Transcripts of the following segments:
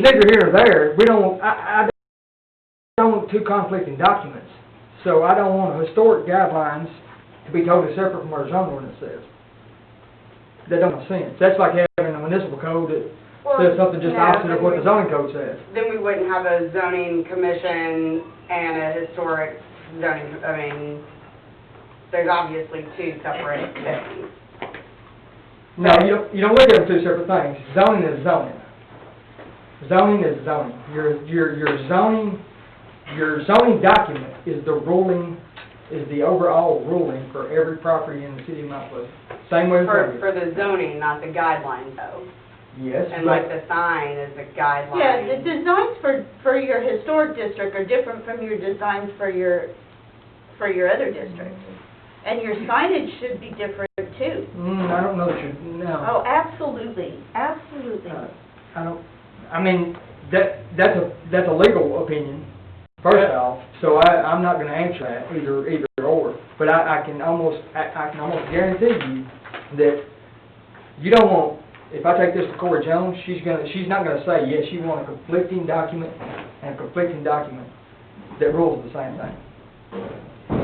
neither here nor there. We don't, I don't want two conflicting documents. So I don't want historic guidelines to be totally separate from what our zoning ordinance says. That don't make sense. That's like having a municipal code that says something just opposite of what the zoning code says. Then we wouldn't have a zoning commission and a historic zoning, I mean, there's obviously two separate things. No, you don't look at them two separate things. Zoning is zoning. Zoning is zoning. Your zoning document is the ruling, is the overall ruling for every property in the city of Mount Pleasant. Same way with For the zoning, not the guidelines though. Yes, And but like the sign is the guideline. Yeah, the designs for your historic district are different from your designs for your other districts. And your signage should be different too. I don't know that you, no. Oh, absolutely, absolutely. I mean, that's a legal opinion, first off, so I'm not gonna answer that, either or. But I can almost guarantee you that you don't want, if I take this to Corey Jones, she's not gonna say, yes, you want a conflicting document and a conflicting document that rules the same thing.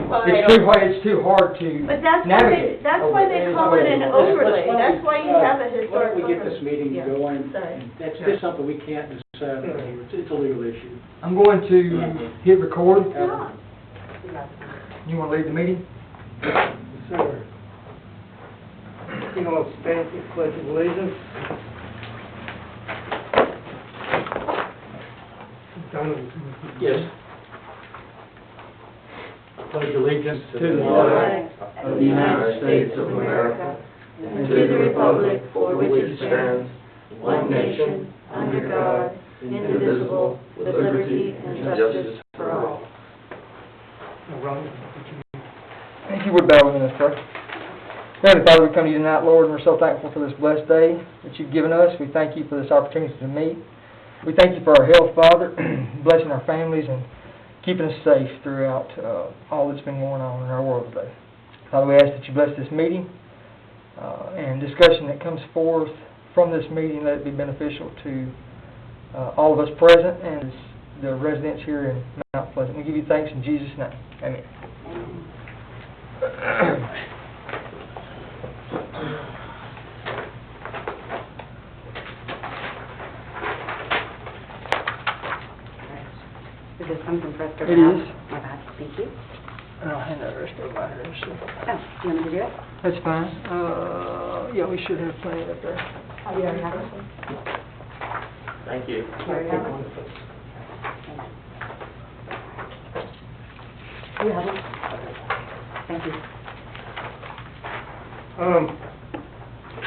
Well, It's too hard to But that's navigate. why they call it an overlay. That's why you have a Why historic don't we get this overlay. meeting Yeah. going? Sorry. That's just something we can't decide right here. It's a legal issue. I'm going to hit record. Yeah. You wanna leave the meeting? Yes, sir. You know, stand for the pledge of allegiance. Yes. Pledge allegiance To the flag of the United States of America, and to the republic for which it stands, one nation, under God, indivisible, with liberty and justice for all. If you would bow with us, pray. Heavenly Father, we come to you tonight, Lord, and we're so thankful for this blessed day that you've given us. We thank you for this opportunity to meet. We thank you for our health, Father, blessing our families and keeping us safe throughout all that's been going on in our world today. Father, we ask that you bless this meeting and discussion that comes forth from this meeting. Let it be beneficial to all of us present and the residents here in Mount Pleasant. We give you thanks in Jesus' name. Amen. Is this something for us to It have? is. My bad, thank you. And I'll hand that rest over here. So. Oh, you want me to do it? That's fine. Yeah, we should have plenty up there. Oh, you already have it? Thank you. You already have it? You have it? Thank you.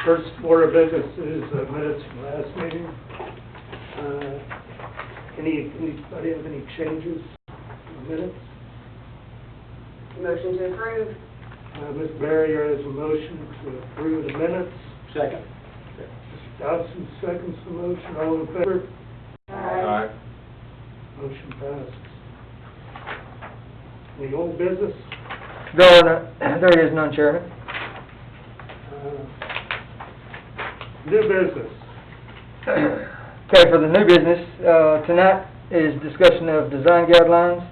First order of business is minutes from last meeting. Anybody have any changes in the minutes? Motion to approve. Ms. Barrier has a motion to approve the minutes. Second. Mr. Dodson seconds the motion. All in favor? Aye. Motion passes. Any old business? There is none, Chairman. New business. Okay, for the new business, tonight is discussion of design guidelines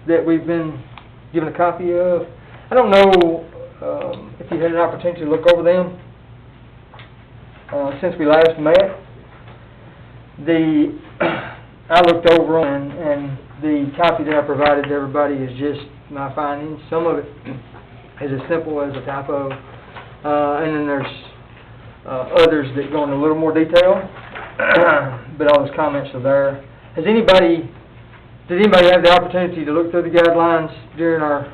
that we've been given a copy of. I don't know if you had an opportunity to look over them since we last met. I looked over them, and the copy that I provided to everybody is just my findings. Some of it is as simple as a typo, and then there's others that go into a little more detail, but all those comments are there. Did anybody have the opportunity to look through the guidelines during our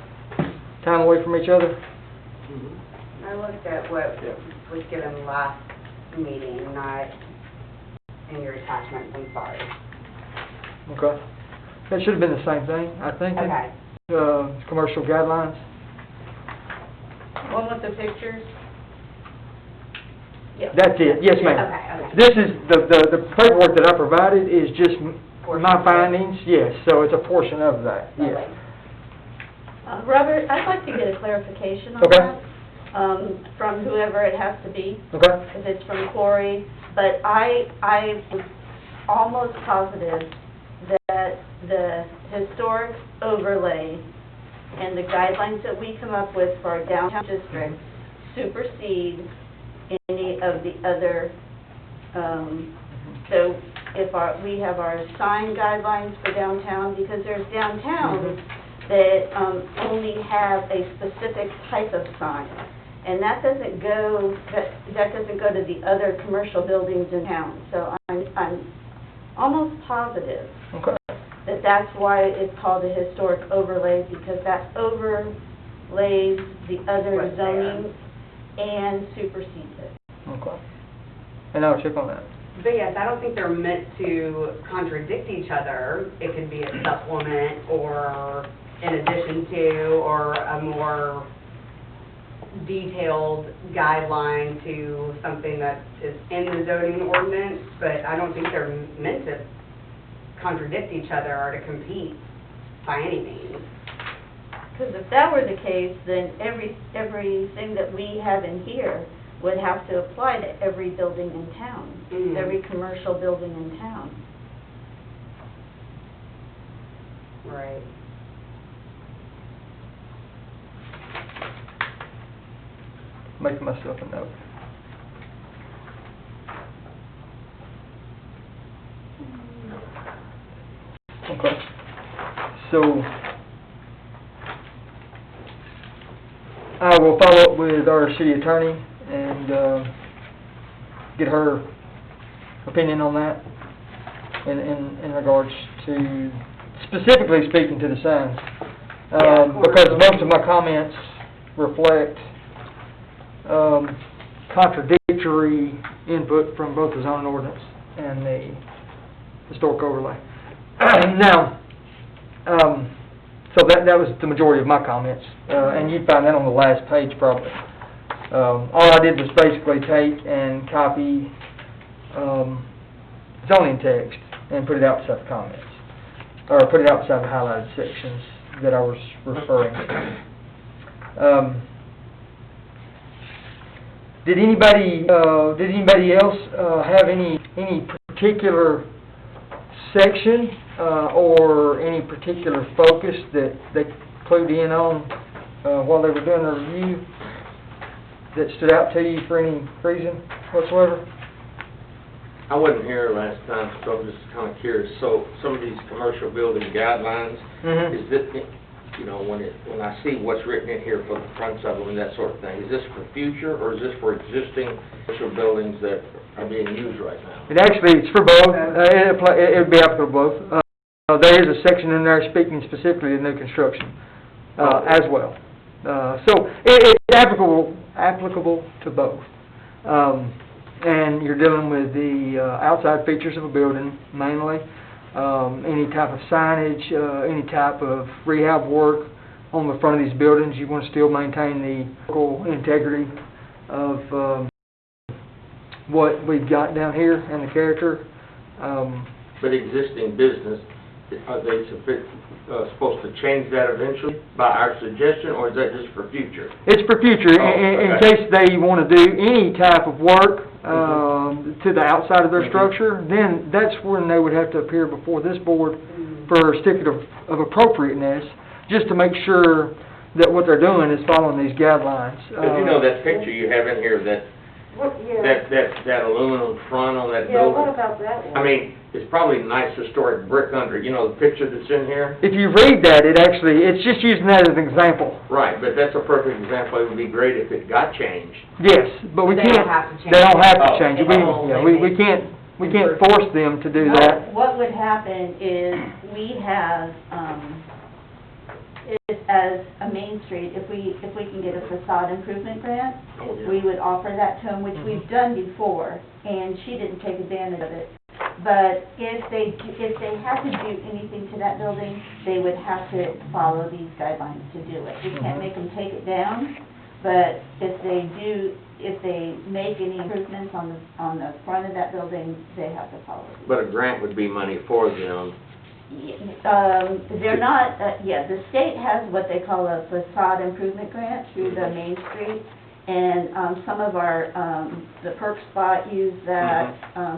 time away from each other? I looked at what was given last meeting, not in your attachments, I'm sorry. Okay. That should have been the same thing, I think. Okay. Commercial guidelines. One with the pictures? Yep. That's it, yes, ma'am. Okay. This is, the paperwork that I provided is just my findings, yes, so it's a portion of that, yes. Robert, I'd like to get a clarification on Okay. that, from whoever it has to be. Okay? If it's from Corey, but I was almost positive that the historic overlay and the guidelines that we come up with for our downtown district supersede any of the other, so if we have our sign guidelines for downtown, because there's downtowns that only have a specific type of sign. And that doesn't go, that doesn't go to the other commercial buildings in town. So I'm almost positive Okay. that that's why it's called a historic overlay, because that overlays the other What's there. zoning and supersedes it. Okay. And I'll check on that. But yes, I don't think they're meant to contradict each other. It could be a supplement or in addition to, or a more detailed guideline to something that is in the zoning ordinance, but I don't think they're meant to contradict each other or to compete by any means. Because if that were the case, then everything that we have in here would have to apply to every building in town, Mhm. every commercial building in town. Right. Making myself a note. Okay. So, I will follow up with our city attorney and, get her opinion on that in regards to specifically speaking to the signs. Yeah, of course. Because most of my comments reflect, contradictory input from both the zoning ordinance and the historic overlay. Now, so that was the majority of my comments, and you'd find that on the last page probably. All I did was basically take and copy, zoning text and put it outside the comments, or put it outside the highlighted sections that I was referring to. Did anybody else have any particular section or any particular focus that they clued in on while they were doing the review that stood out to you for any reason whatsoever? I wasn't here last time, so I'm just kind of curious. So some of these commercial building guidelines, Mm-hmm. is this, you know, when I see what's written in here for the fronts of them and that sort of thing, is this for future or is this for existing commercial buildings that are being used right now? It actually, it's for both. It would be applicable to both. There is a section in there speaking specifically to new construction as well. So it's applicable to both. And you're dealing with the outside features of a building mainly, any type of signage, any type of rehab work on the front of these buildings. You want to still maintain the physical integrity of what we've got down here and the character. But existing business, are they supposed to change that eventually by our suggestion, or is that just for future? It's for future, in okay. case they want to do any type of work to the outside of their structure, then that's when they would have to appear before this board for a certificate of appropriateness, just to make sure that what they're doing is following these guidelines. But you know that picture you have in here, that aluminum front on that building? what about that one? I mean, it's probably nice historic brick under, you know, the picture that's in here? If you read that, it's just using that as an example. Right, but that's a perfect example. It would be great if it got changed. Yes, but we They can't. don't have to change They don't it. have to Oh. change it. Oh, We can't force them to do that. What would happen is we have, as a Main Street, if we can get a facade improvement grant, Oh, yeah. we would offer that to them, which we've done before, and she didn't take advantage of it. But if they had to do anything to that building, they would have to follow these guidelines to do it. We can't make them take it down, but if they make any improvements on the front of that building, they have to follow these. But a grant would be money for them. They're not, the state has what they call a facade improvement grant through the Main Street, And, some of our, the Perk Spot used that,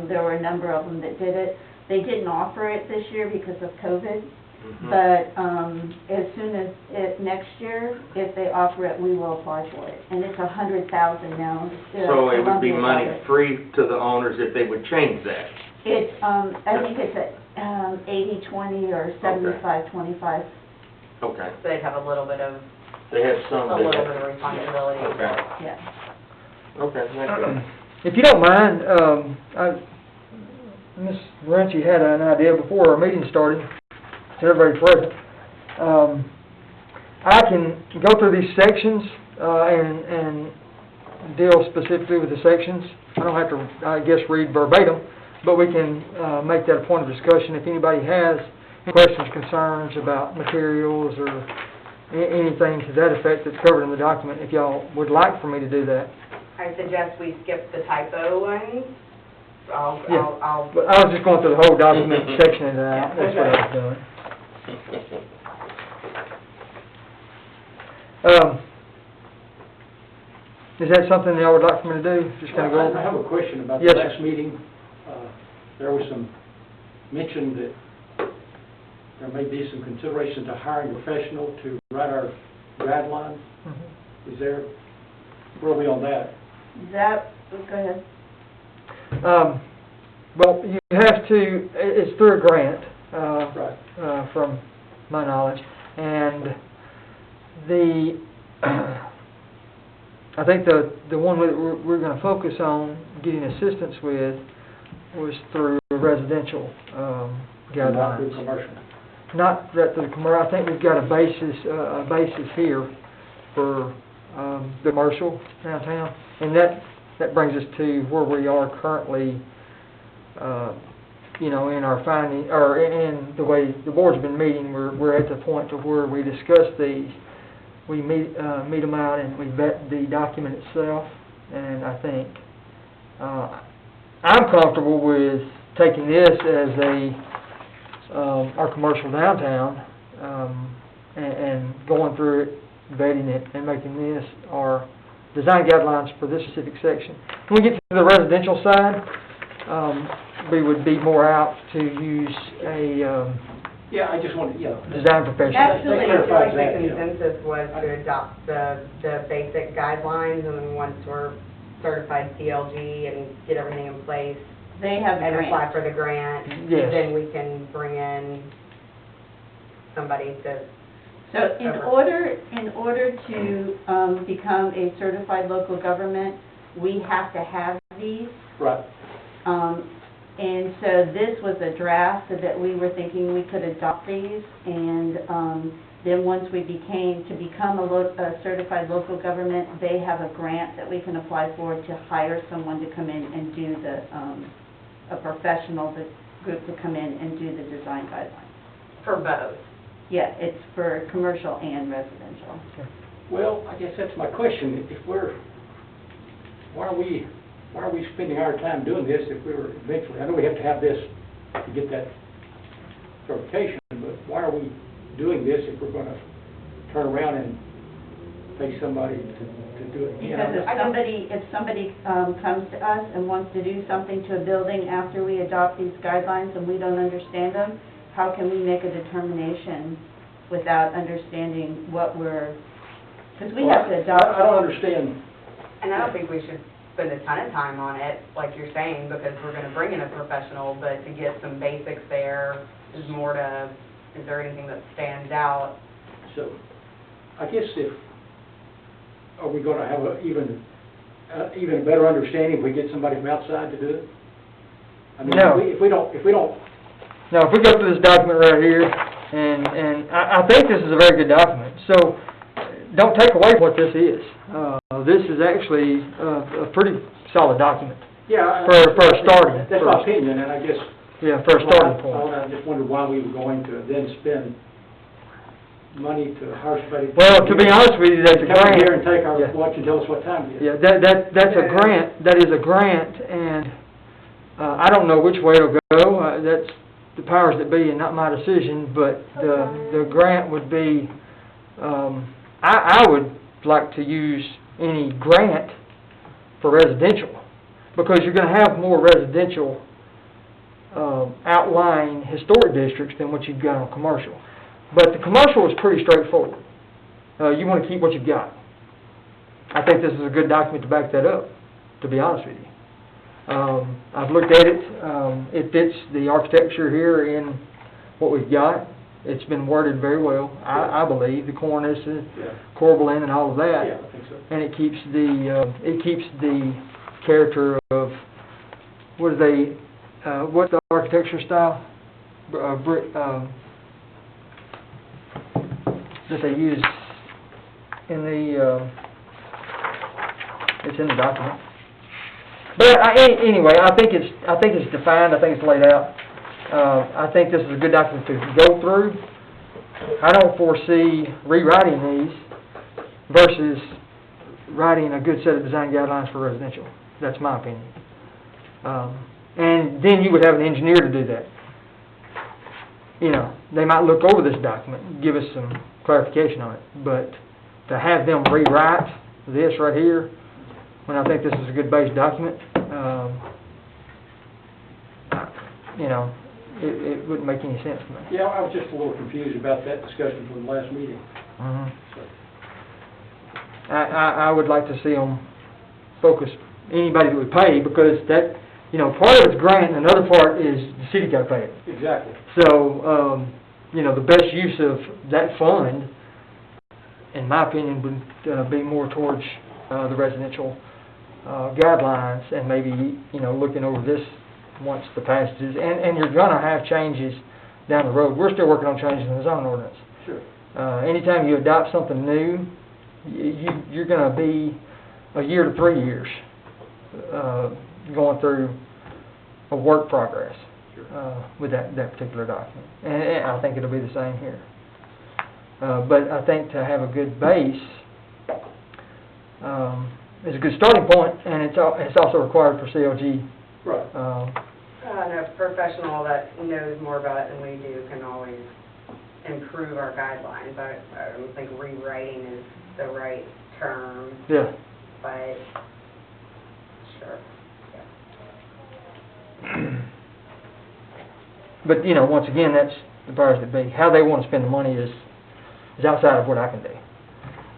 there were a number of them that did it. They didn't offer it this year because of COVID, but, as soon as next year, if they offer it, we will apply for it. And it's 100,000 now. So it would be Columbia got money it. free to the owners if they would change that. It's, I think it's at, 80-20 or 75-25. Okay. So they'd have a little bit of, They have some. a little bit of responsibility. Okay. Yeah. Okay, that's good. If you don't mind, Ms. Morenci had an idea before our meeting started, to everybody present. I can go through these sections, and deal specifically with the sections. I don't have to, I guess, read verbatim, but we can, make that a point of discussion. If anybody has any questions, concerns about materials or anything to that effect that's covered in the document, if y'all would like for me to do that. I suggest we skip the typo ones. Yeah. I'll, But I was just going through the whole document, sectioning it out, that's what I was doing. Is that something y'all would like for me to do? Just kind of go I have over? a question about the Yes, sir. last meeting. There was some mention that there may be some consideration to hiring a professional to write our guidelines. Mhm. Is there, where are we on that? Go ahead. Well, you have to, it's through a grant, Right. from my knowledge, and the, I think the one that we're gonna focus on getting assistance with was through residential, Not guidelines. through commercial. Not that the commercial, I think we've got a basis here for, the commercial downtown, and that brings us to where we are currently, you know, in our finding, or in the way the board's been meeting, we're at the point to where we discuss these. We meet them out and we vet the document itself, and I think, I'm comfortable with taking this as our commercial downtown, and going through it, vetting it, and making this our design guidelines for this specific section. When we get to the residential side, we would be more out to use a Yeah, I just wanted, yeah. design professional. Absolutely. I feel like That the clarifies that, yeah. consensus was to adopt the basic guidelines, and then once we're certified CLG and get everything in place, They have a and apply grant. for the grant, Yes. then we can bring in somebody to, So in order to, become a certified local government, we have to have these. Right. And so this was a draft so that we were thinking we could adopt these, and, then once we become a certified local government, they have a grant that we can apply for to hire someone to come in and do a professional group to come in and do the design guidelines. for both. Yeah, it's for commercial and residential. Well, I guess that's my question. If why are we spending our time doing this if we were eventually, I know we have to have this to get that certification, but why are we doing this if we're gonna turn around and pay somebody to do it again? Because if somebody comes to us and wants to do something to a building after we adopt these guidelines and we don't understand them, how can we make a determination without understanding what because we have to adopt. I don't understand. And I don't think we should spend a ton of time on it, like you're saying, because we're gonna bring in a professional, but to get some basics there is more to, is there anything that stands out? So, I guess are we gonna have even better understanding if we get somebody from outside to do it? I mean, No. if we don't, Now, if we go through this document right here, and I think this is a very good document, so don't take away what this is. This is actually a pretty solid document. yeah. For a starting. That's my opinion, and I guess. Yeah, for a starting point. I just wondered why we were going to then spend money to hire somebody. Well, to be honest with you, that's a Come in here and grant. take our Yeah. watch and tell us what time it is. Yeah, that's a grant, that is a grant, and I don't know which way it'll go. That's the powers that be and not my decision, but the grant would be, I would like to use any grant for residential, because you're gonna have more residential, outlying historic districts than what you've got on commercial. But the commercial is pretty straightforward. You wanna keep what you've got. I think this is a good document to back that up, to be honest with you. I've looked at it, it fits the architecture here in what we've got. It's been worded very well, I believe, the cornice, and Yeah. corbelline and all of that. Yeah, I think so. And it keeps the character of, what is they, what's the architecture style? Brick, that they use in the, it's in the document. But anyway, I think it's defined, I think it's laid out. I think this is a good document to go through. I don't foresee rewriting these versus writing a good set of design guidelines for residential. That's my opinion. And then you would have an engineer to do that. You know, they might look over this document and give us some clarification on it, but to have them rewrite this right here, when I think this is a good base document, you know, it wouldn't make any sense to me. Yeah, I was just a little confused about that discussion from the last meeting. Mhm. So, I would like to see them focus anybody that would pay, because that, you know, part of it's grant and another part is the city got to pay it. exactly. So, you know, the best use of that fund, in my opinion, would be more towards the residential guidelines, and maybe, you know, looking over this once the passages, and you're gonna have changes down the road. We're still working on changes in the zoning ordinance. Sure. Anytime you adopt something new, you're gonna be a year to 3 years going through a work progress with that particular document. And I think it'll be the same here. But I think to have a good base is a good starting point, and it's also required for CLG. Right. And a professional that knows more about it than we do can always improve our guidelines. I don't think rewriting is the right term, Yeah. but sure. But, you know, once again, that's the powers that be. How they want to spend the money is outside of what I can do.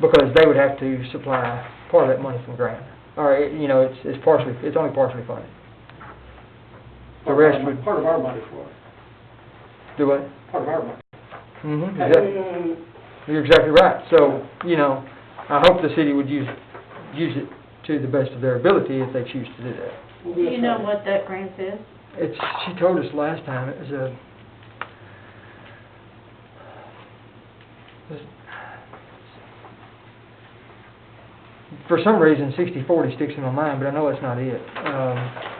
Because they would have to supply part of that money from grant. Or, you know, it's only partially funded. The rest would, Part of our money for it. do what? Part of our money. Mm-hmm, exactly. You're exactly right. So, you know, I hope the city would use it to the best of their ability if they choose to do that. Do you know what that grant is? She told us last time, it was for some reason, 60/40 sticks in my mind, but I know it's not it.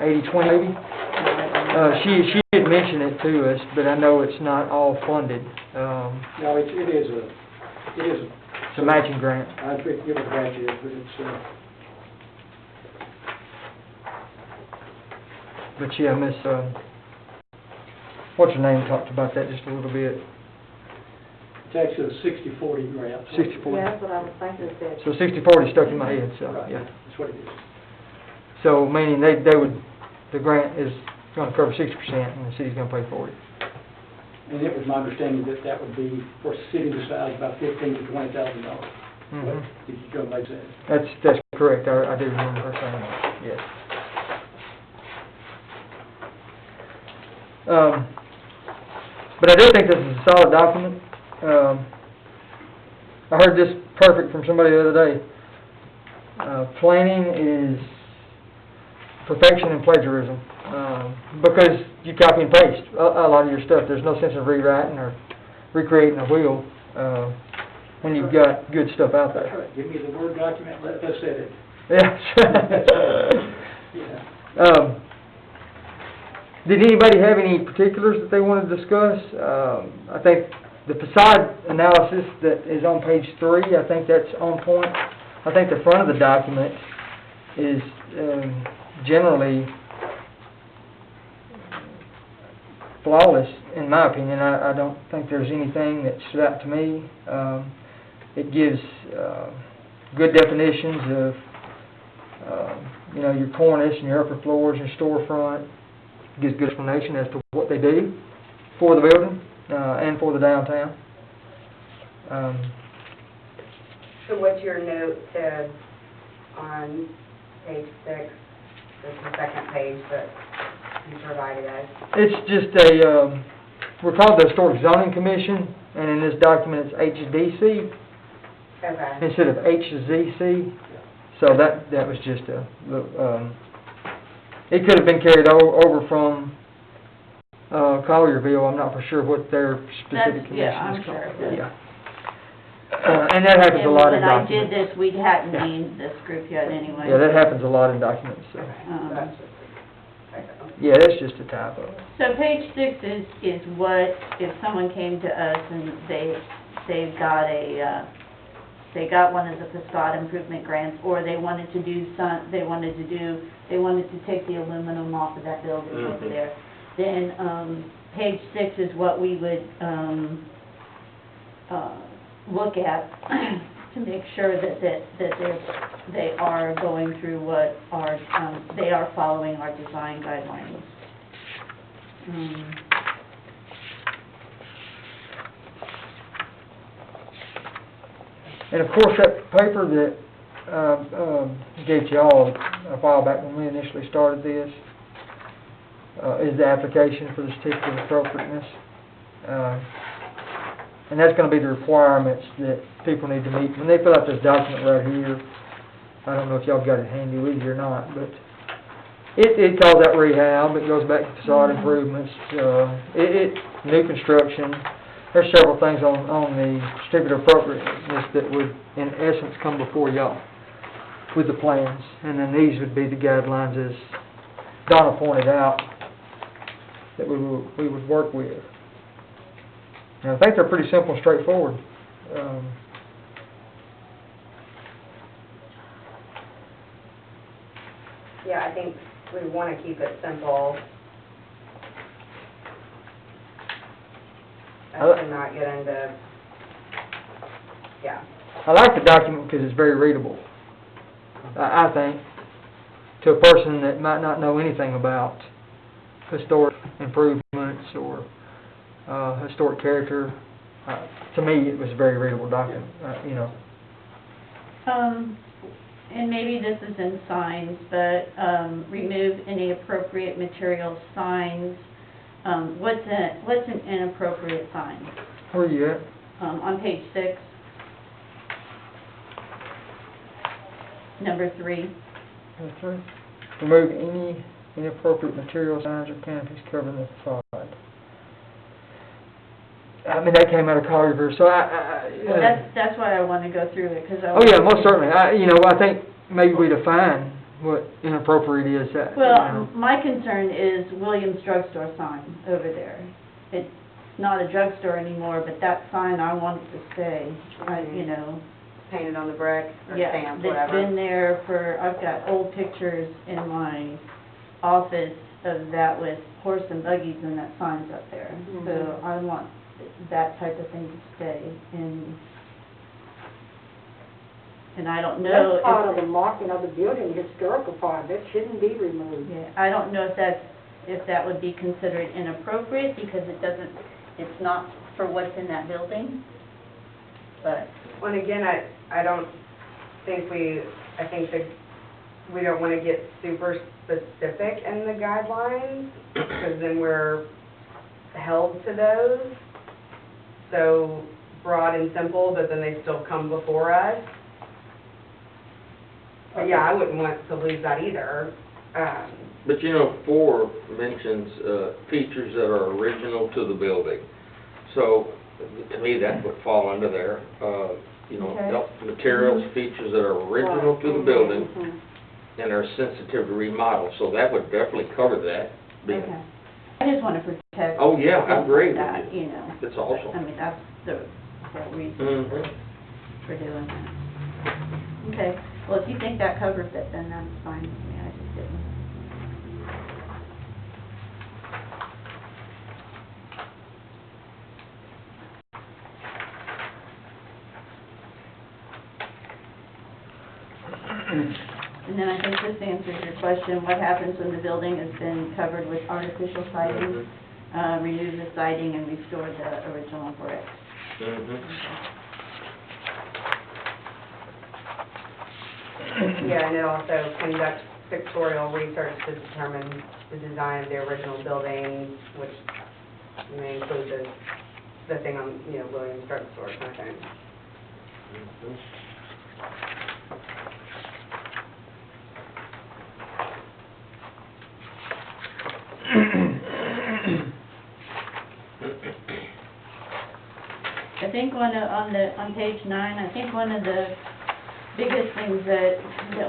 80/20 maybe? She did mention it to us, but I know it's not all funded. No, it is It's a matching grant. I forget what branch it is, but it's, But yeah, Miss, what's her name, talked about that just a little bit. it's actually a 60/40 grant. 60/40. Yeah, that's what I was thinking it said. So 60/40 stuck in my head, so, Right, yeah. that's what it is. So, meaning they would, the grant is gonna cover 60% and the city's gonna pay 40. And it was my understanding that that would be, for city to size, about $15,000 to $20,000. Mhm. Did you young lady say? That's correct, I do remember her saying that, yes. But I do think this is a solid document. I heard this perfect from somebody the other day. Planning is perfection and plagiarism, because you copy and paste a lot of your stuff. There's no sense of rewriting or recreating a wheel when you've got good stuff out That's there. right, give me the Word document, let us edit. Yeah. Yeah. Did anybody have any particulars that they wanted to discuss? I think the facade analysis that is on page 3, I think that's on point. I think the front of the document is generally flawless, in my opinion. I don't think there's anything that stood out to me. It gives good definitions of, you know, your cornice and your upper floors, your storefront. Gives good explanation as to what they do for the building, and for the downtown. So what's your note to, on page 6, that's the second page that you provided us? It's just a, we're called the Historic Zoning Commission, and in this document it's HDC Okay. instead of HZC. So that was just a, it could have been carried over from, Collierville. I'm not for sure what their specific commission is yeah, called. I'm sure it is. Yeah. And that happens a lot in When I documents. did this, we hadn't Yeah. named this group yet anyway. Yeah, that happens a lot in documents, so. Um, That's just a typo. Yeah, that's just a typo. So page 6 is what, if someone came to us and they got a, they got one of the facade improvement grants, or they wanted to do they wanted to take the aluminum off of that building over there, then, page 6 is what we would, look at to make sure that they are going through what our, they are following our design guidelines. And of course, that paper that gave you all a while back when we initially started this is the application for the certificate of appropriateness. And that's going to be the requirements that people need to meet. When they fill out this document right here, I don't know if y'all got it handy with you or not, but it calls out rehab, it goes back to facade improvements, new construction. There's several things on the certificate of appropriateness that would, in essence, come before y'all with the plans. And then these would be the guidelines, as Donna pointed out, that we would work with. And I think they're pretty simple and straightforward. Yeah, I think we want to keep it simple. And not get into, yeah. I like the document because it's very readable, I think, to a person that might not know anything about historic improvements or historic character. To me, it was a very readable document, you know. And maybe this is in signs, but, remove any appropriate material signs. What's an inappropriate sign? Where are you at? On page 6, number 3. That's right. Remove any inappropriate material, signs, or canopies covering the facade. I mean, that came out of Collierville, so Well, that's why I want to go through it, because I... Oh, yeah, most certainly. I think maybe we define what inappropriate is. Well, my concern is Williams Drugstore sign over there. It's not a drugstore anymore, but that sign, I want it to stay, you know. Painted on the brick or Yeah, stamped, it's whatever. been there for, I've got old pictures in my office of that with horse and buggies and that sign's up there. So I want that type of thing to stay, and I don't know That's part of if, the marking of the building, historical part, that shouldn't be removed. yeah, I don't know if that would be considered inappropriate, because it's not for what's in that building, but... Well, and again, I don't think I think that we don't want to get super specific in the guidelines, because then we're held to those. So broad and simple, but then they still come before us. But yeah, I wouldn't want to lose that either. But you know, 4 mentions features that are original to the building. So, to me, that would fall under there. You know, Okay. materials, features that are original to the building and are sensitive to remodel. So that would definitely cover that. Okay. I just want to protect... Oh, yeah, I agree with that, you. you know. It's awesome. I mean, that's the reason for doing that. Okay, well, if you think that covers it, then that's fine with me, I just didn't. And then I think this answers your question, what happens when the building has been covered with artificial siding? Remove the siding and restore the original brick. Yeah, and it also conducts pictorial research to determine the design of the original building, which may include the thing on, Williams Drug Store kind of thing. I think on page 9, I think one of the biggest things that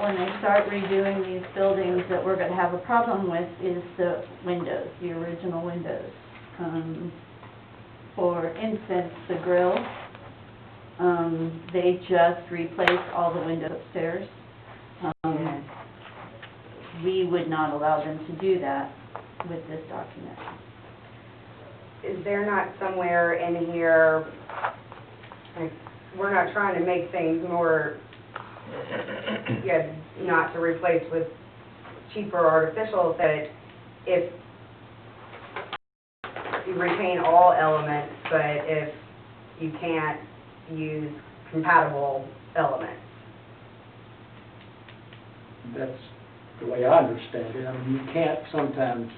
when they start redoing these buildings that we're gonna have a problem with is the windows, the original windows. For instance, the grill, they just replaced all the windows upstairs. We would not allow them to do that with this document. Is there not somewhere in here, like, we're not trying to make things more, not to replace with cheaper artificial, that if you retain all elements, but if you can't use compatible elements? That's the way I understand it. I mean, you can't sometimes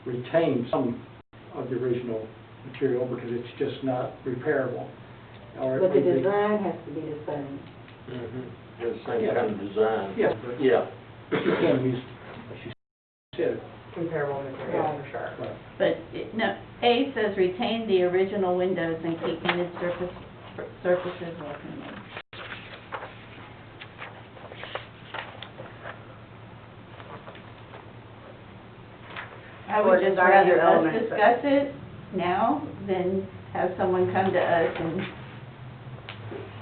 retain some of the original material because it's just not repairable. Or But the design has to be the same. The same kind of design. Yeah, but Yeah. you can use, as you said, Comparable material, for sure. right. But, no, A says retain the original windows and keep painted surfaces well painted. I Or would just design rather your us elements. discuss it now than have someone come to us and,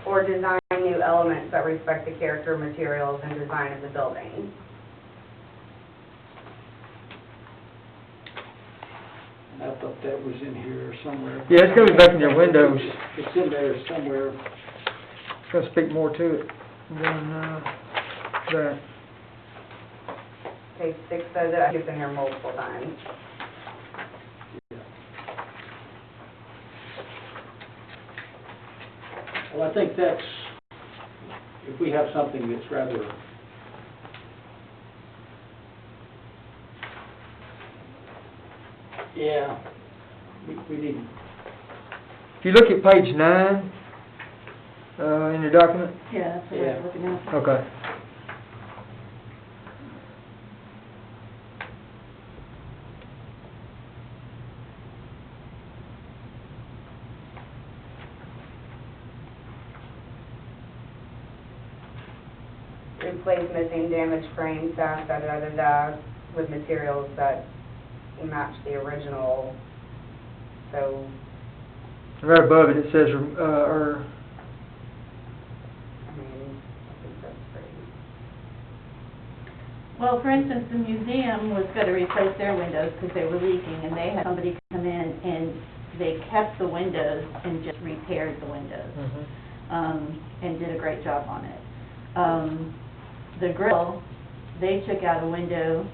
Or design new elements that respect the character, materials, and design of the building. I thought that was in here somewhere. Yeah, it's gonna be back in your windows. It's in there somewhere. It's gonna speak more to it than, that. Page 6 says it, it's in here multiple times. Well, I think that's, if we have something that's rather, yeah, we need, If you look at page 9, in your document, yeah, that's what I was looking at. okay. Replace missing damaged frames, with materials that match the original. So, Right above it, it says, or, I mean, I think that's pretty. Well, for instance, the museum was gonna replace their windows because they were leaking, and they had somebody come in and they kept the windows and just repaired the windows, and did a great job on it. The grill, they took out a window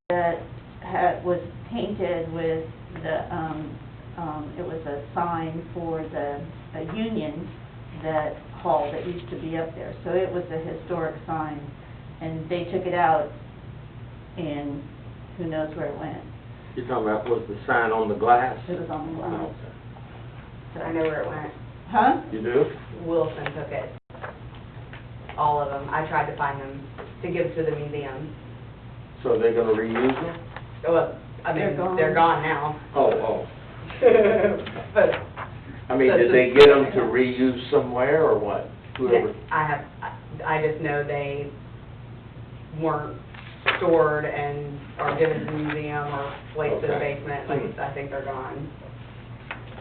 that was painted with it was a sign for a union hall that used to be up there. So it was a historic sign, and they took it out, and who knows where it went. You're talking about was the sign on the glass? It was on the glass. I know where it went. Huh? You do? Wilson took it. All of them. I tried to find them to give to the museum. So they're gonna reuse them? Well, I mean, They're gone. they're gone now. Oh. But I mean, did they get them to reuse somewhere or what? Whoever. I just know they weren't stored and are given to the museum or placed in the Okay. basement. Like, I think they're gone.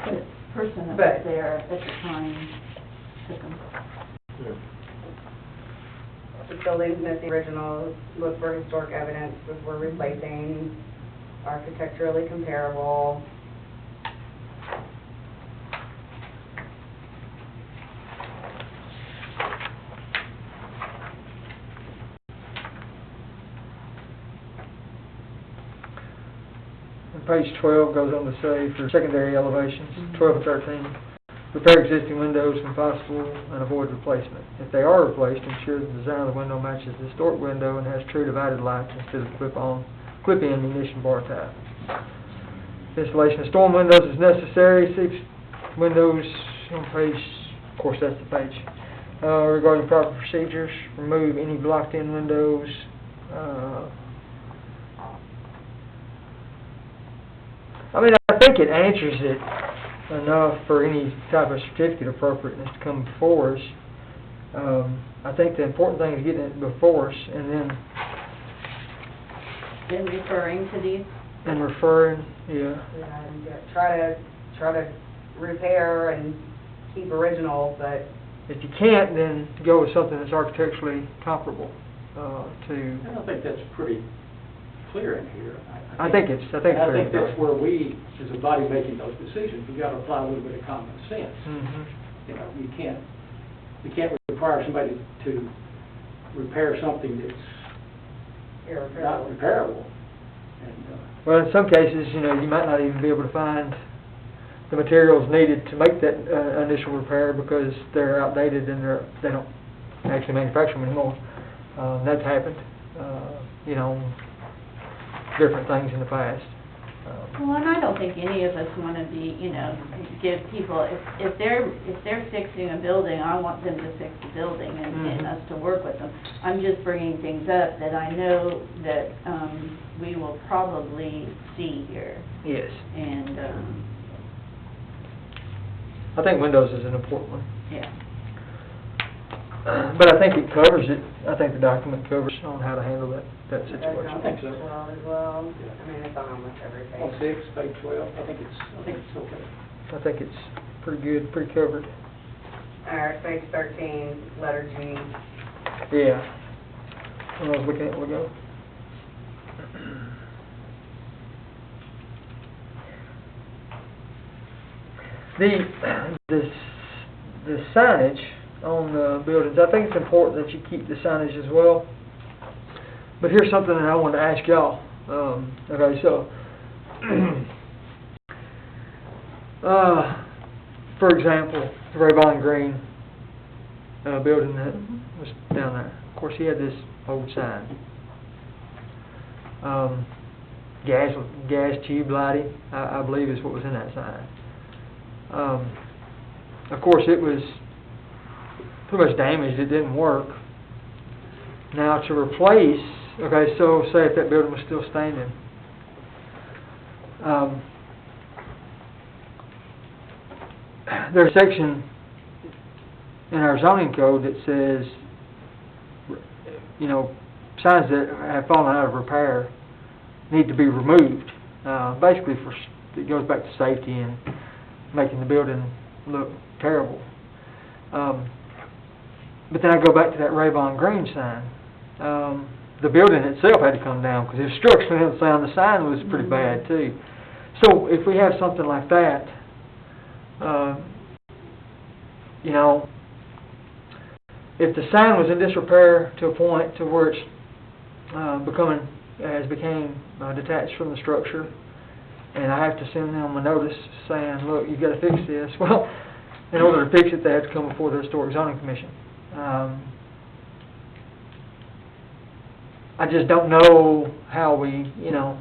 The person that But- was there at the time took them. The buildings missing originals, look for historic evidence, which we're replacing, architecturally comparable. page 12 goes on to say for secondary elevations, 12 and 13, repair existing windows when possible and avoid replacement. If they are replaced, ensure the design of the window matches the historic window and has true divided lights instead of clip-in munition bar type. Installation of storm windows is necessary. See windows on page, of course that's the page. Regarding proper procedures, remove any blocked-in windows. I mean, I think it answers it enough for any type of certificate appropriateness to come before us. I think the important thing is getting it before us and then Been referring to these. and referring, yeah. Yeah, and try to repair and keep original, but If you can't, then go with something that's architecturally comparable to. I don't think that's pretty clear in here. I think it's And I fair. think that's where we, as a body making those decisions, we've got to apply a little bit of common sense. Mhm. You know, you can't require somebody to repair something that's not irreparable. repairable. And, Well, in some cases, you know, you might not even be able to find the materials needed to make that initial repair because they're outdated and they don't actually manufacture them anymore. That's happened, you know, different things in the past. Well, and I don't think any of us want to be, you know, give people, if they're fixing a building, I want them to fix the building and us to work with them. I'm just bringing things up that I know that we will probably see here. Yes. And, I think Windows is an important one. yeah. But I think it covers it. I think the document covers on how to handle that That's situation. on I think so. page 12 as well. I mean, it's on almost every on page. 6, page 12, I think it's okay. I think it's pretty good, pretty covered. All right, page 13, letter G. Yeah. When I was looking at it, we'll go. The signage on the buildings, I think it's important that you keep the signage as well. But here's something that I wanted to ask y'all. Okay, so, for example, the Raybon Green building that was down there. Of course, he had this old sign. Gas tube lighting, I believe is what was in that sign. Of course, it was pretty much damaged, it didn't work. Now, to replace, okay, so say if that building was still standing, there's a section in our zoning code that says, you know, signs that have fallen out of repair need to be removed. Basically, it goes back to safety and making the building look terrible. But then I go back to that Raybon Green sign. The building itself had to come down because it was structurally unsound. The sign was pretty bad too. So if we have something like that, you know, if the sign was in disrepair to a point to where it's became detached from the structure, and I have to send them a notice saying, look, you've got to fix this. Well, in order to fix it, they have to come before the Historic Zoning Commission. I just don't know how we, you know,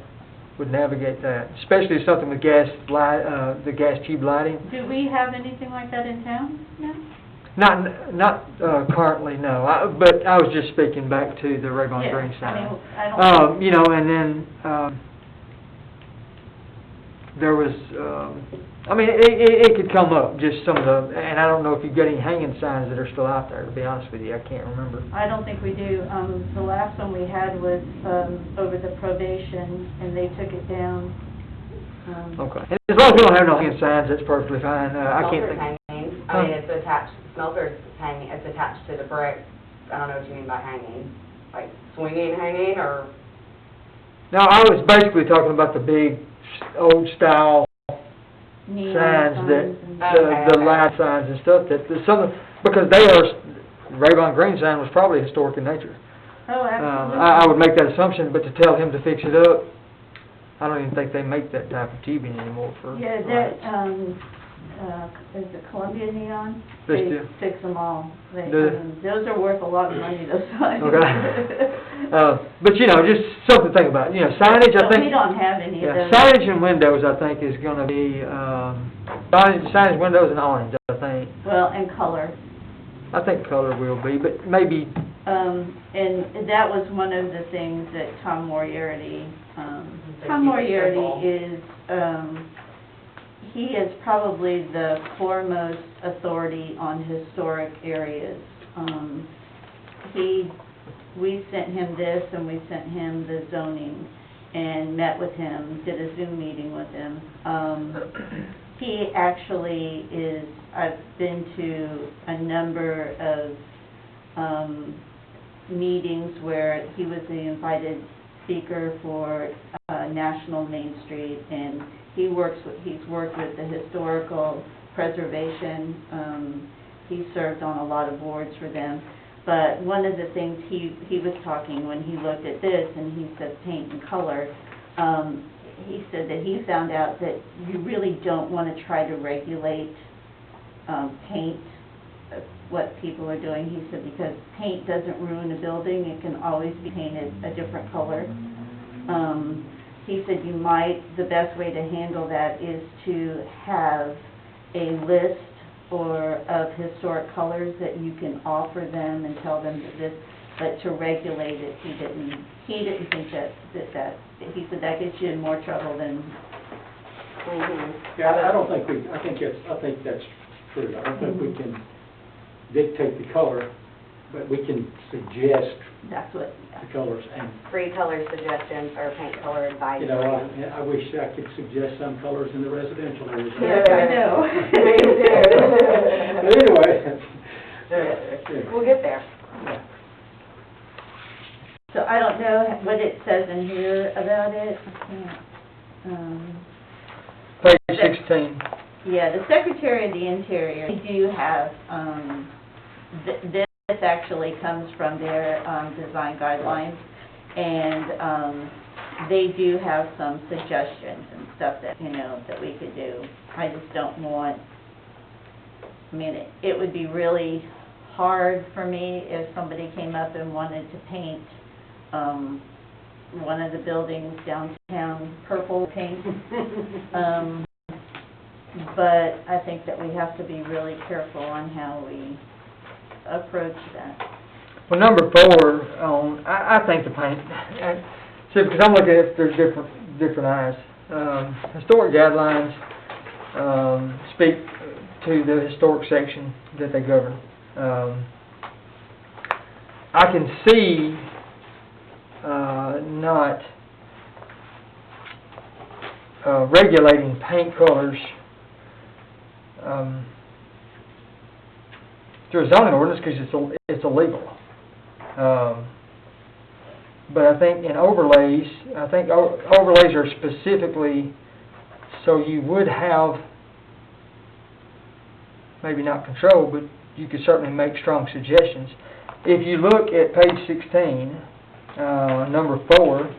would navigate that, especially if something with gas tube lighting. Do we have anything like that in town now? Not currently, no. But I was just speaking back to the Raybon Yeah, Green sign. I mean, I don't. You know, and then there was, I mean, it could come up, just some of the, and I don't know if you've got any hanging signs that are still out there, to be honest with you, I can't remember. I don't think we do. The last one we had was, over the probation, and they took it down. Okay. And as long as we don't have no hanging signs, that's perfectly fine. I can't Smelter's think. hanging, I mean, it's attached, smelter's hanging, it's attached to the brick. I don't know what you mean by hanging, like swinging hanging, or? No, I was basically talking about the big, old style Neon signs that, and- the light signs and stuff, that, because they are, Raybon Green sign was probably historic in nature. Oh, absolutely. I would make that assumption, but to tell him to fix it up, I don't even think they make that type of tubing anymore for Yeah, lights. is it Columbia Neon? They do. Fix them all. They, Do they? those are worth a lot of money, those signs. Okay. But, you know, just something to think about, you know, signage, I think. We don't have any of Yeah, those. signage and windows, I think, is gonna be, signage, windows, and awnings, I think. Well, and color. I think color will be, but maybe, And that was one of the things that Tom Moriarty is, he is probably the foremost authority on historic areas. We sent him this, and we sent him the zoning, and met with him, did a Zoom meeting with him. He actually is, I've been to a number of, meetings where he was the invited speaker for, National Main Street, and he's worked with the historical preservation, he served on a lot of boards for them. But one of the things he was talking when he looked at this, and he said paint and color, he said that he found out that you really don't want to try to regulate paint, what people are doing. He said because paint doesn't ruin a building, it can always be painted a different color. He said the best way to handle that is to have a list of historic colors that you can offer them and tell them that this, but to regulate it, he didn't think that he said that gets you in more trouble than. Yeah, I think that's true. I don't think we can dictate the color, but we can suggest That's what, the colors. And, Free color suggestions or paint color advice. you know, I wish I could suggest some colors in the residential areas. yes, I know. But anyway. Yeah. We'll get there. Yeah. So I don't know what it says in here about it. I can't, page 16. yeah, the Secretary of the Interior, they do have, this actually comes from their, design guidelines, and, they do have some suggestions and stuff that, you know, that we could do. I just don't want, I mean, it would be really hard for me if somebody came up and wanted to paint, one of the buildings downtown purple paint. But I think that we have to be really careful on how we approach that. Well, number 4, I think the paint, see, because I'm looking at, there's different eyes. Historic guidelines, speak to the historic section that they govern. I can see, not, regulating paint colors, through a zoning ordinance, because it's illegal. But I think in overlays, overlays are specifically, so you would have, maybe not control, but you could certainly make strong suggestions. If you look at page 16, number 4,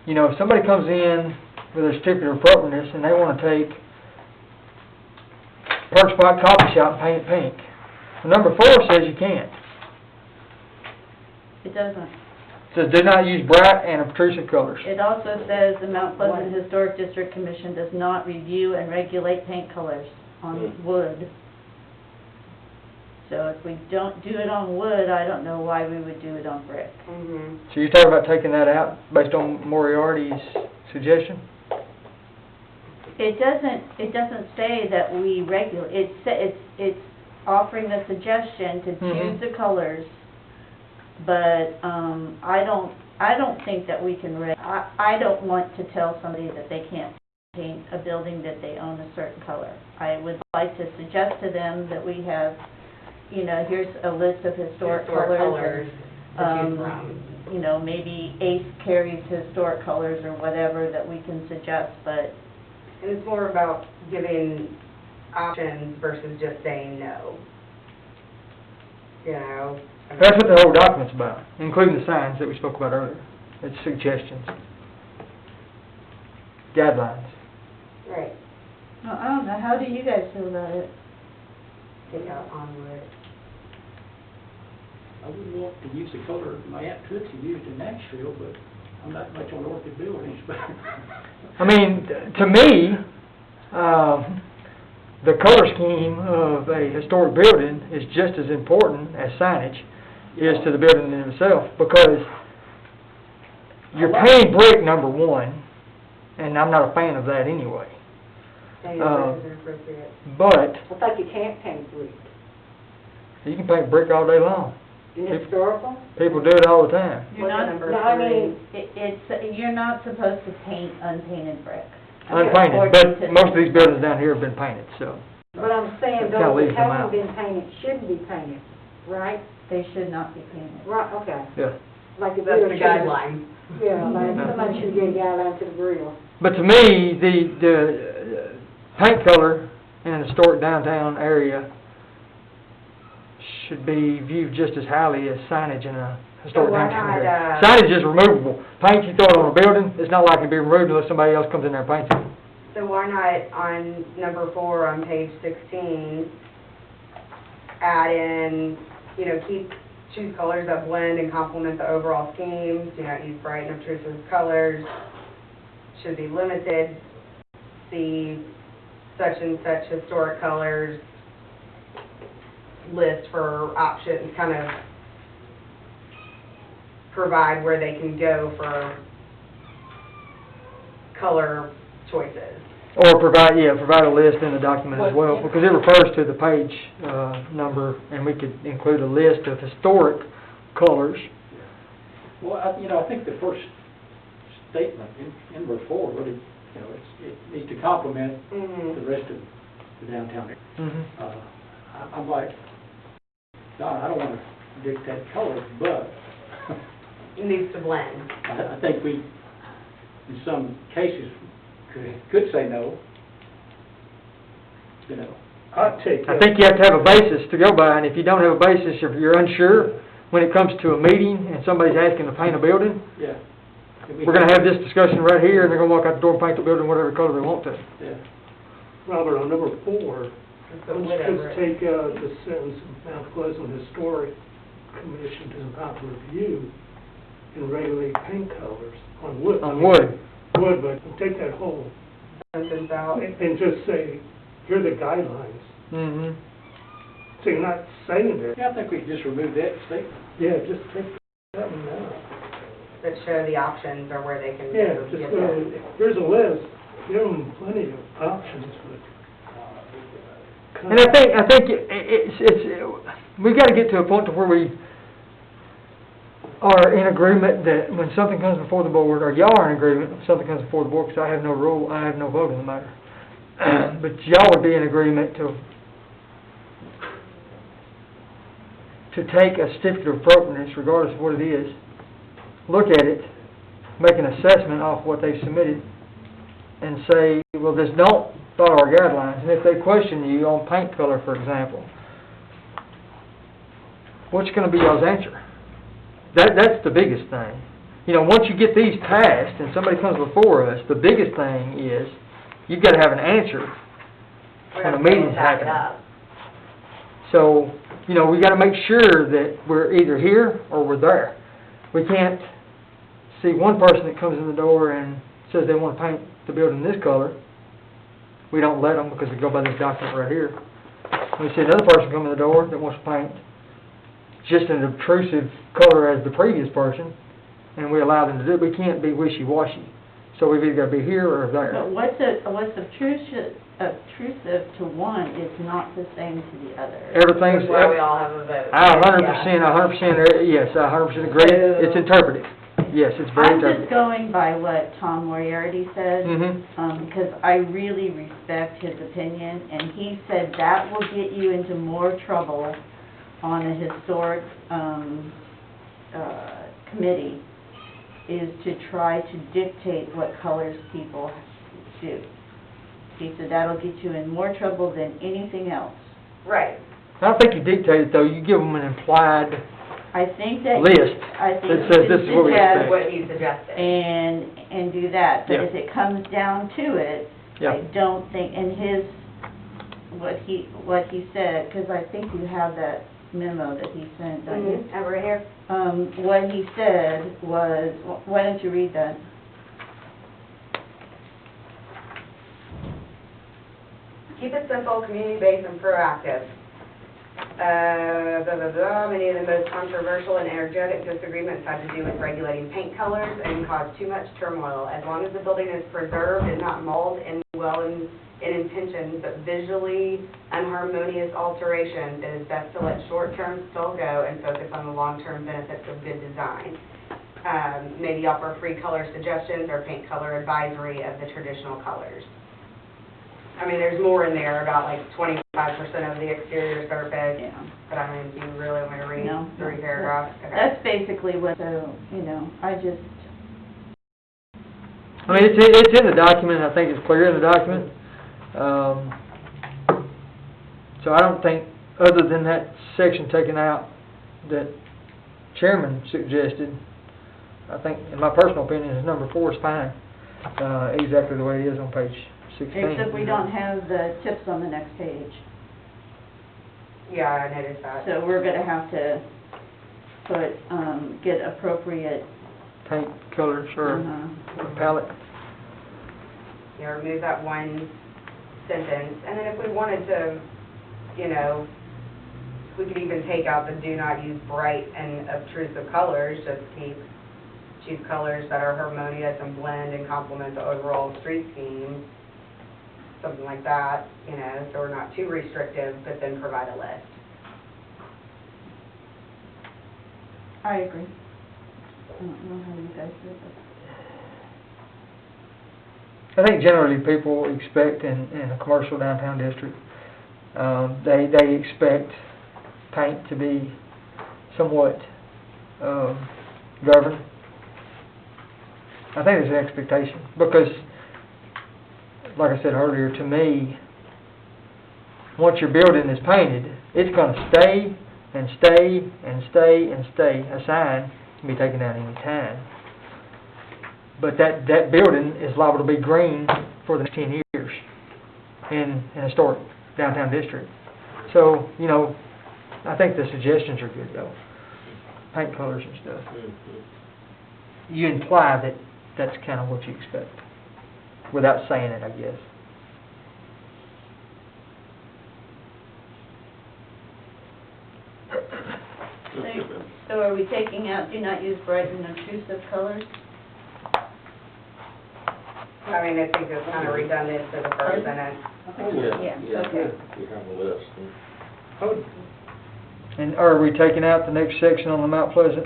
you know, if somebody comes in with a certificate of appropriateness and they want to take Perch Spot Coffee Shop and paint it pink, well, number 4 says you can't. It doesn't. It says do not use bright and obtrusive colors. It also says the Mount Pleasant Historic District Commission does not review and regulate paint colors on wood. So if we don't do it on wood, I don't know why we would do it on brick. Mhm. So you're talking about taking that out based on Moriarty's suggestion? It doesn't say that we regulate, it's offering a suggestion to choose the colors, but, I don't think that we can I don't want to tell somebody that they can't paint a building that they own a certain color. I would like to suggest to them that we have, you know, here's a list of historic colors. to choose from. You know, maybe ACE carries historic colors or whatever that we can suggest, but And it's more about giving options versus just saying no. You know? That's what the whole document's about, including the signs that we spoke about earlier. It's suggestions. guidelines. Right, Well, I don't know, how do you guys feel about it? take out Onwood. I wouldn't want to use the color my Aunt Tootsie used in Nashville, but I'm not much on orchid buildings, but. I mean, to me, the color scheme of a historic building is just as important as signage is to the building in itself, because you're painting brick, number one, and I'm not a fan of that anyway. Saying Um, this is inappropriate. But I thought you can't paint brick. you can paint brick all day long. In historical? People do it all the time. You're Look at not, number No, I three. mean, it's, you're not supposed to paint unpainted brick. Unpainted, but most of these buildings down here have been painted, so. but I'm saying It kinda those leaves that them out. haven't been painted should be painted, right? They should not be painted. Right, okay. Yeah. Like if That's you the were- guideline. Yeah, like somebody should get a guideline to the grill. But to me, the paint color in a historic downtown area should be viewed just as highly as signage in a historic So why downtown not, area. Signage is removable. Paint, you throw it on a building, it's not like it can be removed unless somebody else comes in there and paints it. So why not on number 4 on page 16, add in, choose colors that blend and complement the overall scheme, do not use bright and obtrusive colors, should be limited, see such and such historic colors, list for options, kind of provide where they can go for color choices. Or provide a list in the document as well, because it refers to the page, number, and we could include a list of historic colors. Well, I think the first statement in number 4 really, it needs to complement Mm-hmm. the rest of the downtown area. Mhm. I'm like, Don, I don't want to dictate colors, but It needs to blend. I think we, in some cases, could say no. I'd take I that. think you have to have a basis to go by, and if you don't have a basis, if you're unsure, when it comes to a meeting and somebody's asking to paint a building, Yeah. we're gonna have this discussion right here, and they're gonna walk out the door and paint the building whatever color they want to. Yeah. Robert, on number 4, Just put let's whatever. just take out the sentence, Mount Pleasant Historic Commission does not review and regulate paint colors on wood. On wood. Wood, but take that whole, Sentence out. and just say, here are the guidelines. Mm-hmm. So you're not saying that. Yeah, I think we could just remove that statement. Yeah, just take that one out. That show the options or where they can Yeah, go just get go, that. here's a list, give them plenty of options, but. And I think we've gotta get to a point to where we are in agreement that when something comes before the board, or y'all are in agreement, when something comes before the board, because I have no rule, I have no vote in the matter. But y'all would be in agreement to take a certificate of appropriateness, regardless of what it is, look at it, make an assessment off what they've submitted, and say, well, this don't follow our guidelines, and if they question you on paint color, for example, what's gonna be y'all's answer? That's the biggest thing. Once you get these passed and somebody comes before us, the biggest thing is, you've gotta have an answer We're when a gonna be able meeting's to back it happening. up. So, we gotta make sure that we're either here or we're there. We can't see one person that comes in the door and says they wanna paint the building this color. We don't let them because we go by this document right here. We see another person come in the door that wants to paint just an obtrusive color as the previous person, and we allow them to do it. We can't be wishy-washy. So we've either gotta be here or But there. what's obtrusive to one is not the same to the other. Everything's, That's why we all have a vote. I 100%, yes, I 100% agree. It's interpretive. Yes, it's very I'm just interpretive. going by what Tom Moriarty said, Mm-hmm. because I really respect his opinion, and he said that will get you into more trouble on a historic, committee, is to try to dictate what colors people do. He said that'll get you in more trouble than anything else. Right. I don't think you dictate it, though. You give them an implied I think that. list I think that you says should this is what we suggest expect. What you suggested. and do that. But Yeah. if it comes down to it, Yeah. I don't think, and what he said, because I think you have that memo that he sent, don't you? Over here. What he said was, why don't you read that? Keep it simple, community-based, and proactive. Many of the most controversial and energetic disagreements had to do with regulating paint colors and caused too much turmoil. As long as the building is preserved and not mauled and well in intentions, but visually unharmonious alterations, it is best to let short-term still go and focus on the long-term benefits of good design. Maybe offer free color suggestions or paint color advisory of the traditional colors. I mean, there's more in there about like 25% of the exterior surface, Yeah. but I mean, do you really want me to read No. 3 paragraphs? Okay. That's basically what, so, I just, I mean, it's in the document, I think it's clear in the document. So I don't think, other than that section taken out that Chairman suggested, I think, in my personal opinion, is number 4 is fine, exactly the way it is on page 16. except we don't have the tips on the next page. Yeah, I noticed that. So we're gonna have to put, get appropriate, Paint colors or palette. You know, remove that one sentence, and then if we wanted to, we could even take out the do not use bright and obtrusive colors, just choose colors that are harmonious and blend and complement the overall street scheme, something like that, so we're not too restrictive, but then provide a list. I agree. I don't know how you guys do it. I think generally people expect in a commercial downtown district, they expect paint to be somewhat governed. I think it's an expectation, because, like I said earlier, to me, once your building is painted, it's gonna stay and stay and stay and stay. A sign can be taken down any time. But that building is liable to be green for the next 10 years in an historic downtown district. So, I think the suggestions are good, though. Paint colors and stuff. You imply that that's kind of what you expect, without saying it, I guess. So are we taking out, do not use bright and obtrusive colors? I mean, I think it's kind of redundant to the first sentence. Yeah, okay. You have a list. And are we taking out the next section on the Mount Pleasant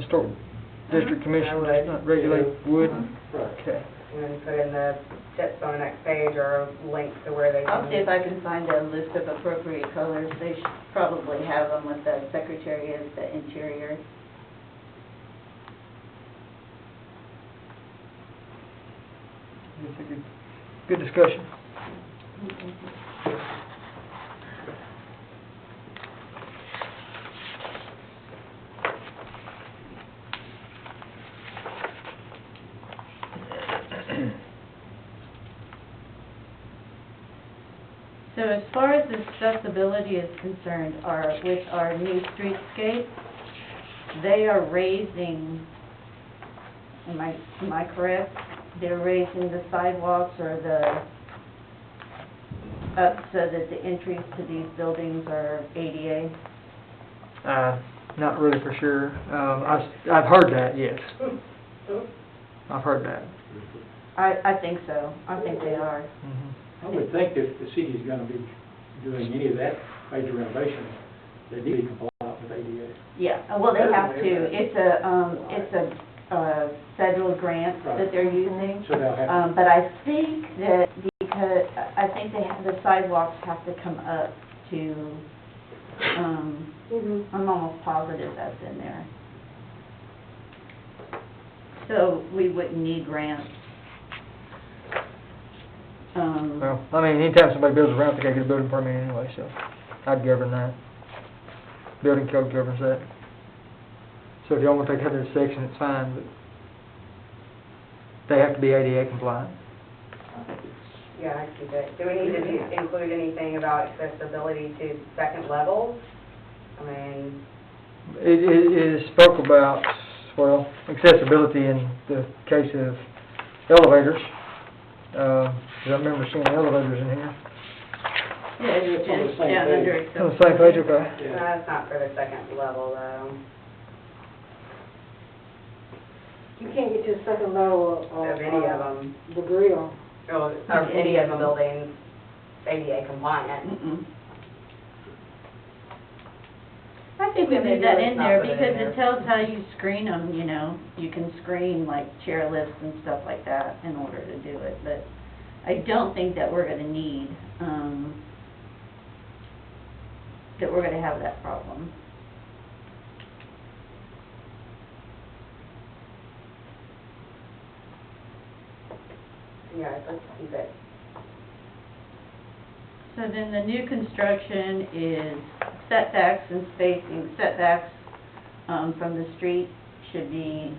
Historic District Commission, I would. does not regulate wood? Right. Okay. And then put in the tips on the next page or a link to where they can. I'll see if I can find a list of appropriate colors. They should probably have them with the Secretary of the Interior. It's a good discussion. So as far as accessibility is concerned, with our new streetscape, they are raising, am I correct? They're raising the sidewalks or up so that the entries to these buildings are ADA? Not really for sure. I've heard that, yes. I've heard that. I think so. I think they are. Mhm. I would think if the city's gonna be doing any of that major renovation, they need to comply with ADA. Yeah, well, they have to. It's a federal grant that they're using. So they'll have, But I think that because, I think the sidewalks have to come up to, I'm almost positive that's in there. So we wouldn't need grants. Well, I mean, anytime somebody builds a ramp, they gotta get a building permit anyway, so I'd govern that. Building code governs that. So if y'all want to take out this section, it's fine, but they have to be ADA compliant. Yeah, I see that. Do we need to include anything about accessibility to second levels? I mean, It spoke about, well, accessibility in the case of elevators. 'Cause I remember seeing elevators in here. Yeah, it's It's on the just same down page. under On the same page, okay. Yeah. that's not for the second level, though. You can't get to the second level Of any of them, the grill. or any of the buildings ADA compliant. Mm-mm. I think we Maybe leave that let's in not there put it in because there. it tells how you screen them, you know. You can screen like chair lifts and stuff like that in order to do it, but I don't think that we're gonna need, that we're gonna have that problem. Yeah, let's keep it. So then the new construction is setbacks and spacing. Setbacks, from the street should be,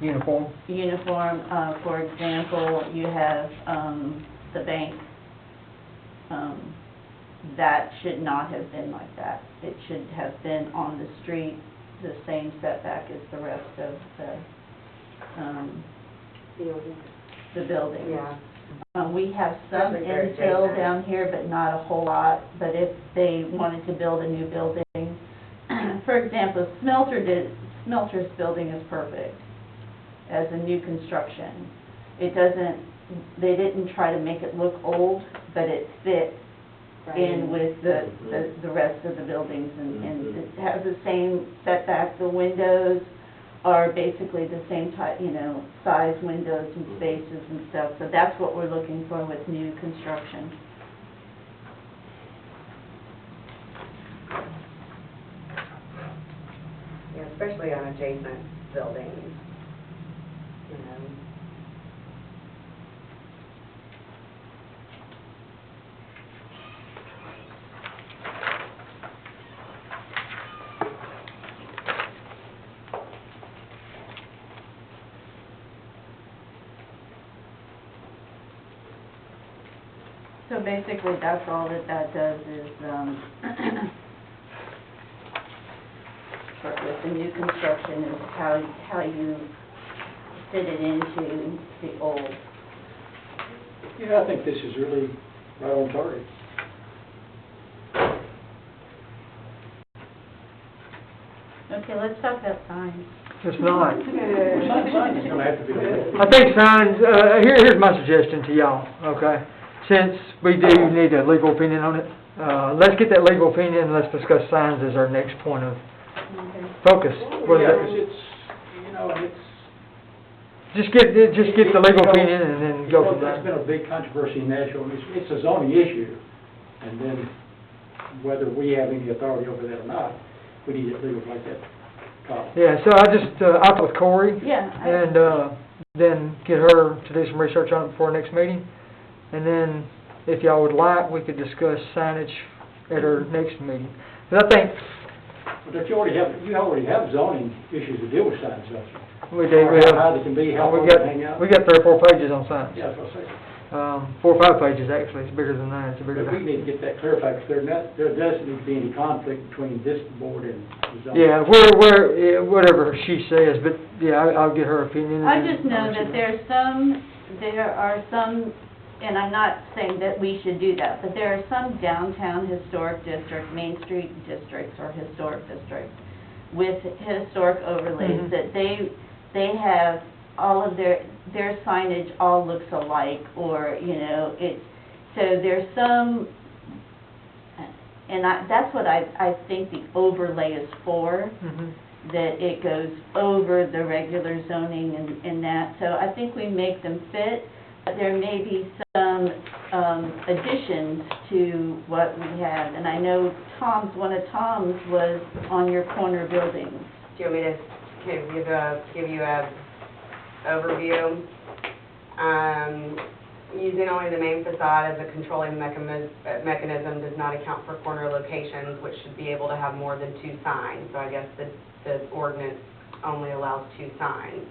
Uniform. uniform. For example, you have, the bank, that should not have been like that. It should have been on the street, the same setback as the rest of the buildings. Yeah. We have some Especially very infill adjacent. down here, but not a whole lot. But if they wanted to build a new building, for example, Smelter's building is perfect as a new construction. It doesn't, they didn't try to make it look old, but it fit in with the rest of the buildings, and it has the same setback. The windows are basically the same type, you know, size windows and spaces and stuff. So that's what we're looking for with new construction. Yeah, especially on adjacent buildings, you know. So basically, that's all that does is, with the new construction is how you fit it into the old. Yeah, I think this is really right on target. Okay, let's talk about signs. It's not. Signs is gonna have to be there. I think signs, here's my suggestion to y'all, okay? Since we do need a legal opinion on it, let's get that legal opinion, and let's discuss signs as our next point of Okay. focus. What is Yeah, that? 'cause it's, you know, and it's. Just get the legal opinion and then go from There's been there. a big controversy in Nashville, it's a zoning issue, and then whether we have any authority over that or not, we need it legal like that. Yeah, so I'll talk with Corey, Yeah. and, then get her to do some research on it before our next meeting. And then, if y'all would like, we could discuss signage at our next meeting. But I think But you already have zoning issues to deal with signs, don't you? we do, Or how they can be, how far we they hang out. got 3 or 4 pages on signs. Yeah, that's what I say. 4 or 5 pages, actually, it's bigger than that, it's bigger But we than... need to get that clarified, because there doesn't need to be any conflict between this board and the zoning. Yeah, yeah, whatever she says, but, yeah, I'll get her opinion. and I then just know I'll let that you there are some, and I'm not saying that we should do that, but there are some downtown historic district, Main Street districts or historic districts with historic overlays Mhm. that they have all of their signage all looks alike, or, you know, so there's some, and that's what I think the overlay is for, Mhm. that it goes over the regular zoning and that. So I think we make them fit, but there may be some additions to what we have. And I know one of Tom's was on your corner buildings. Do you want me to give you a overview? using only the main facade as a controlling mechanism does not account for corner locations, which should be able to have more than 2 signs. So I guess the ordinance only allows 2 signs.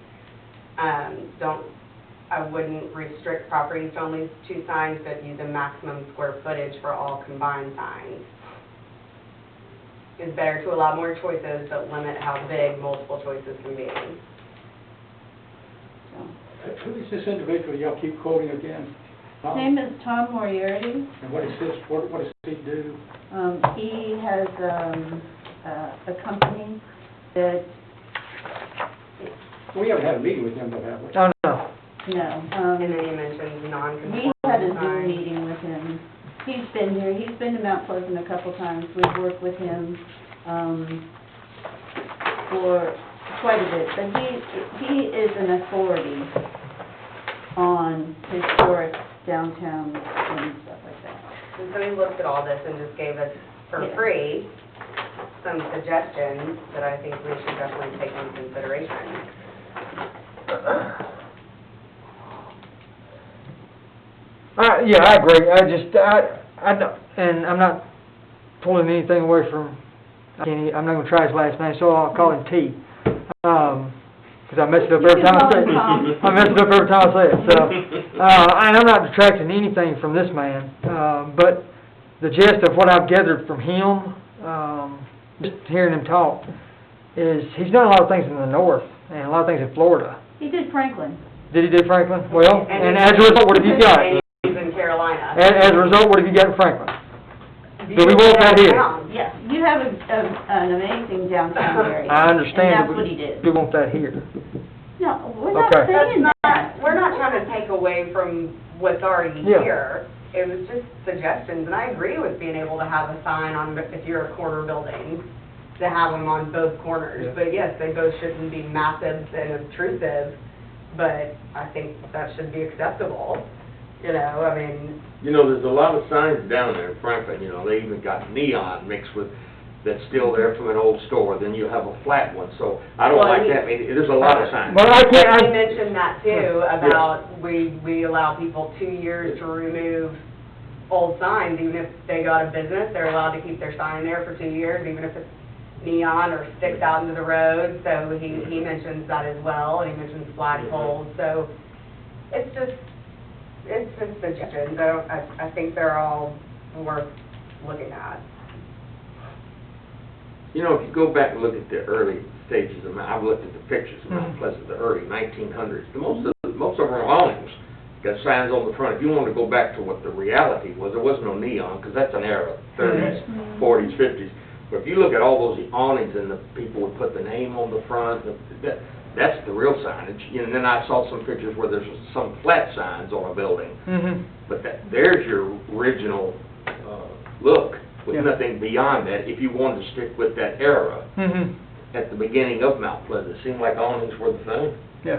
I wouldn't restrict properties to only 2 signs, but use a maximum square footage for all combined signs. It's better to allow more choices, but limit how big multiple choices can be. Who is this individual y'all keep quoting again? His name is Tom Moriarty. And what is this, what does he do? He has, a company that, We haven't had a meeting with him, though, have we? Oh, no. no, And then you mentioned non-conforming we had a Zoom signs. meeting with him. He's been here, he's been to Mount Pleasant a couple times. We've worked with him, for quite a bit. But he is an authority on historic downtown and stuff like that. And so he looked at all this and just gave us for Yeah. free some suggestions that I think we should definitely take into consideration. Yeah, I agree. I don't, and I'm not pulling anything away from Kenny. I'm not gonna try his last name, so I'll call him T. 'Cause I mess it up You every can time I call say him Tom. it. I mess it up every time I say it, so. And I'm not detracting anything from this man, but the gist of what I've gathered from him, just hearing him talk, is he's done a lot of things in the north and a lot of things in Florida. He did Franklin. Did he do Franklin? Well, And and as a result, what have you got? And he's in Carolina. As a result, what have you got in Franklin? Do we want that here? Yes, you have an amazing downtown area. I understand. And that's but what he did. We want that here. No, we're not Okay. saying That's that. not, we're not trying to take away from what's already Yeah. here. It was just suggestions, and I agree with being able to have a sign on, if you're a corner building, to have them on both corners. Yeah. But yes, they both shouldn't be massive and obtrusive, but I think that should be acceptable. You know, I mean, You know, there's a lot of signs down there in Franklin, you know, they even got neon mixed with, that's still there from an old store, then you have a flat one, so I don't Well, like he- that, I mean, there's a lot of signs. But I can't, he I, mentioned that too, about we allow people 2 years to remove old signs, even if they got a business, they're allowed to keep their sign there for 2 years, even if it's neon or sticks out into the road, so he mentions that as well, and he mentions flagpoles, so it's just suggestions. I think they're all worth looking at. You know, if you go back and look at the early stages of, I've looked at the pictures of Mount Mhm. Pleasant, the early 1900s, most of them are awnings, got signs on the front. If you want to go back to what the reality was, there was no neon, because that's an era, 30s, 40s, 50s. But if you look at all those awnings and the people would put the name on the front, that's the real signage. And then I saw some pictures where there's some flat signs on a building, mhm. but there's your original look, with Yeah. nothing beyond that, if you wanted to stick with that era Mhm. at the beginning of Mount Pleasant. It seemed like awnings were the thing. Yeah.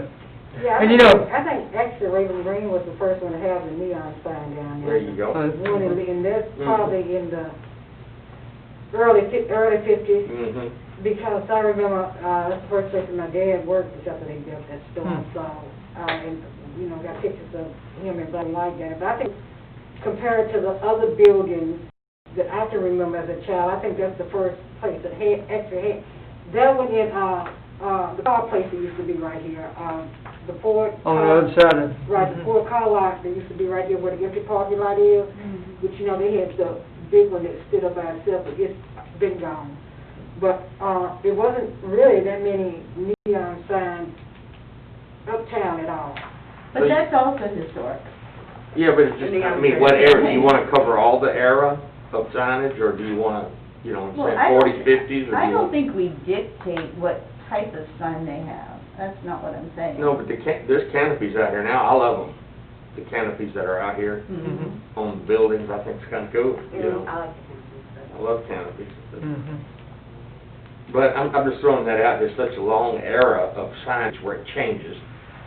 Yeah, And you know- I think actually Raven Green was the first one to have the neon sign down There there. you go. One and that's Mhm. probably in the early 50s, Mm-hmm. because I remember, that's the first place that my dad worked, was after they built that store, Hmm. so, and, you know, got pictures of him in black and white there. But I think compared to the other buildings that I can remember as a child, I think that's the first place that actually had, that one in, the car place that used to be right here, the Ford. On the other side of. Right, the Ford car lot that used to be right here where the empty parking lot is, which, you know, they had the big one that stood up by itself, but it's been gone. But, it wasn't really that many neon signs uptown at all. But that's also historic. Yeah, but it's just, I mean, what era, do you want to cover all the era of signage, or do you want to, you know, Well, say I don't- 40s, 50s, or do I you don't want? think we dictate what type of sign they have. That's not what I'm saying. No, but there's canopies out here now, I love them. The canopies that are out here Mhm. on buildings, I think it's kind of cool, you know. I like I love canopies. Mhm. But I'm just throwing that out, there's such a long era of signs where it changes.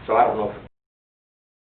So I don't know